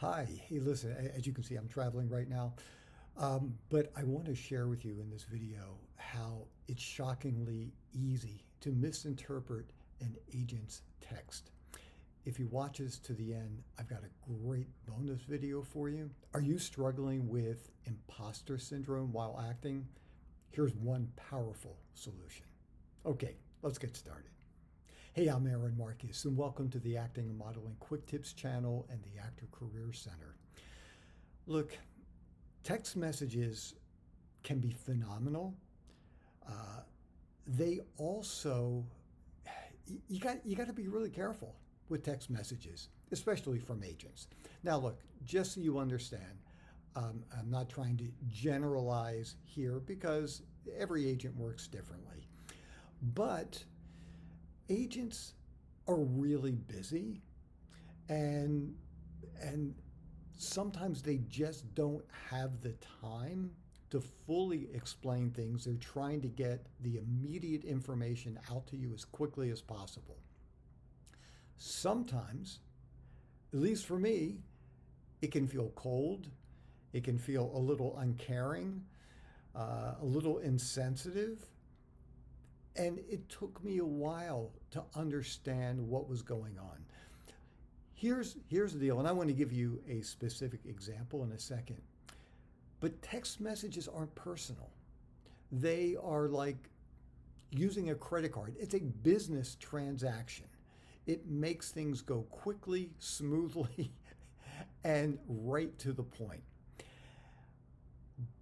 Hi. Hey, listen, as you can see, I'm traveling right now. But I want to share with you in this video how it's shockingly easy to misinterpret an agent's text. If you watch this to the end, I've got a great bonus video for you. Are you struggling with imposter syndrome while acting? Here's one powerful solution. Okay, let's get started. Hey, I'm Aaron Marcus, and welcome to the Acting and Modeling Quick Tips channel and the Actor Career Center. Look, text messages can be phenomenal. Uh, they also, you got to be really careful with text messages, especially from agents. Now, look, just so you understand, I'm not trying to generalize here because every agent works differently. But agents are really busy and and sometimes they just don't have the time to fully explain things. They're trying to get the immediate information out to you as quickly as possible. Sometimes, at least for me, it can feel cold. It can feel a little uncaring, a little insensitive. And it took me a while to understand what was going on. Here's the deal, and I want to give you a specific example in a second. But text messages aren't personal. They are like using a credit card. It's a business transaction. It makes things go quickly, smoothly, and right to the point.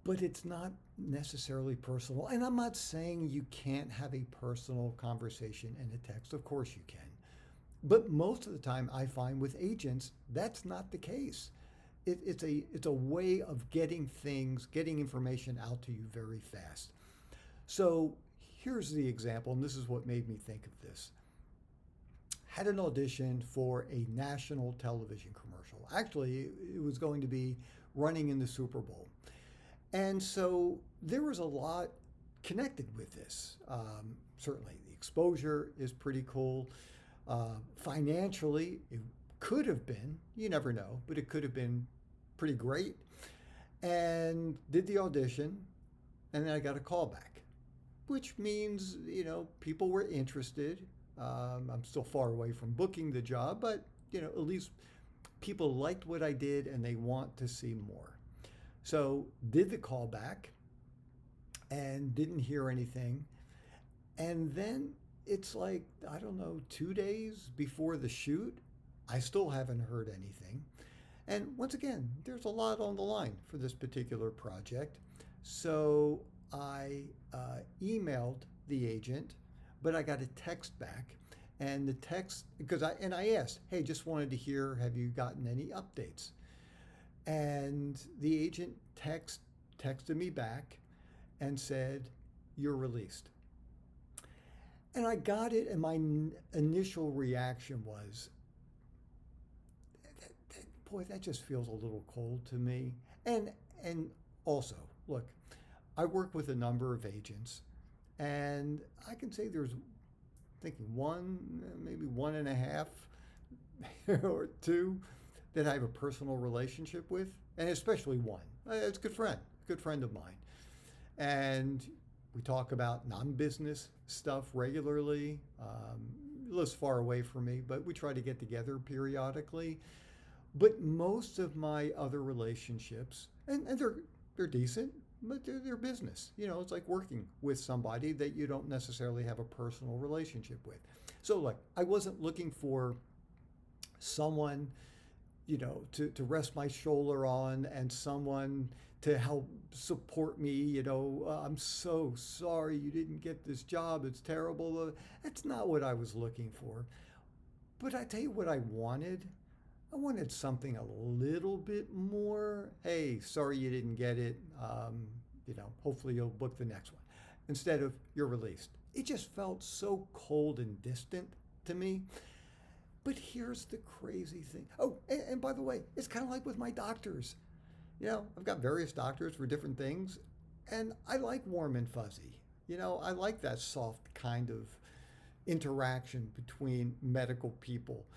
But it's not necessarily personal. And I'm not saying you can't have a personal conversation in a text. Of course you can. But most of the time I find with agents, that's not the case. It's a way of getting information out to you very fast. So here's the example, and this is what made me think of this. Had an audition for a national television commercial. Actually, it was going to be running in the Super Bowl. And so there was a lot connected with this. Certainly, the exposure is pretty cool. Financially, it could have been, you never know, but it could have been pretty great. And did the audition, and then I got a call back, which means, people were interested. I'm still far away from booking the job, but, at least people liked what I did and they want to see more. So did the callback and didn't hear anything. And then it's like, I don't know, 2 days before the shoot, I still haven't heard anything. And once again, there's a lot on the line for this particular project. So I emailed the agent, but I got a text back. And the text, I asked, hey, just wanted to hear, have you gotten any updates? And the agent texted me back and said, you're released. And I got it, and my initial reaction was, boy, that just feels a little cold to me. And also, look, I work with a number of agents, and I can say there's, thinking one, maybe one and a half or two that I have a personal relationship with, and especially one. It's a good friend of mine. And we talk about non-business stuff regularly. Lives far away from me, but we try to get together periodically. But most of my other relationships, and they're decent, but they're business. It's like working with somebody that you don't necessarily have a personal relationship with. So look, I wasn't looking for someone to rest my shoulder on and someone to help support me. I'm so sorry you didn't get this job. It's terrible. That's not what I was looking for. But I tell you what I wanted. I wanted something a little bit more. Hey, sorry you didn't get it. Hopefully you'll book the next one. Instead of you're released. It just felt so cold and distant to me. But here's the crazy thing. Oh, and by the way, it's kind of like with my doctors. I've got various doctors for different things, and I like warm and fuzzy. I like that soft kind of interaction between medical people.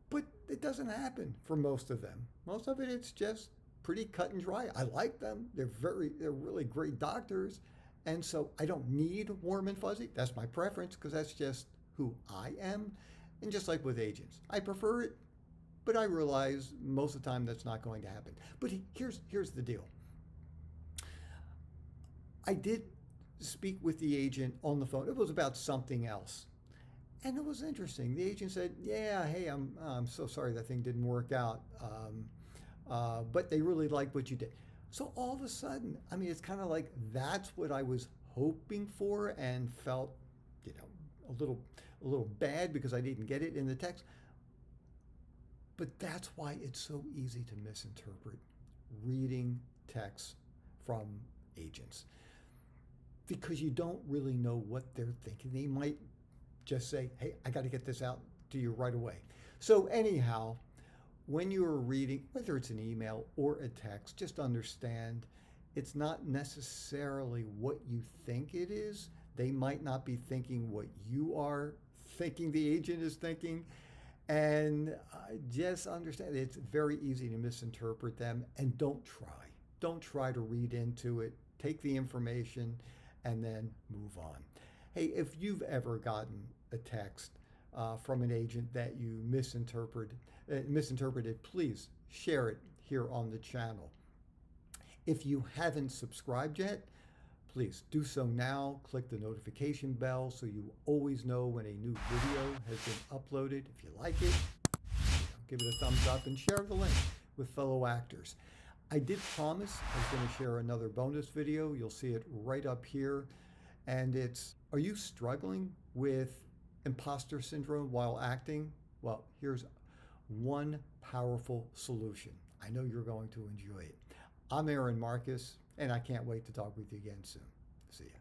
But It doesn't happen for most of them. Most of it, it's just pretty cut and dry. I like them. They're really great doctors. And so I don't need warm and fuzzy. That's my preference because that's just who I am. And just like with agents, I prefer it, but I realize most of the time that's not going to happen. But here's the deal. I did speak with the agent on the phone. It was about something else. And it was interesting. The agent said, "Yeah, hey, I'm so sorry that thing didn't work out, but they really liked what you did." So all of a sudden, I mean, it's kind of like that's what I was hoping for, and felt, you know, a little bad because I didn't get it in the text. But that's why it's so easy to misinterpret reading texts from agents, because you don't really know what they're thinking. They might just say, "Hey, I got to get this out to you right away." So anyhow, when you're reading, whether it's an email or a text, just understand it's not necessarily what you think it is. They might not be thinking what you are thinking the agent is thinking. And just understand it's very easy to misinterpret them, and don't try. Don't try to read into it. Take the information and then move on. Hey, if you've ever gotten a text from an agent that you misinterpreted, please share it here on the channel. If you haven't subscribed yet, please do so now. Click the notification bell so you always know when a new video has been uploaded. If you like it, give it a thumbs up and share the link with fellow actors. I did promise I was going to share another bonus video. You'll see it right up here. And it's, are you struggling with imposter syndrome while acting? Well, here's one powerful solution. I know you're going to enjoy it. I'm Aaron Marcus, and I can't wait to talk with you again soon. See ya.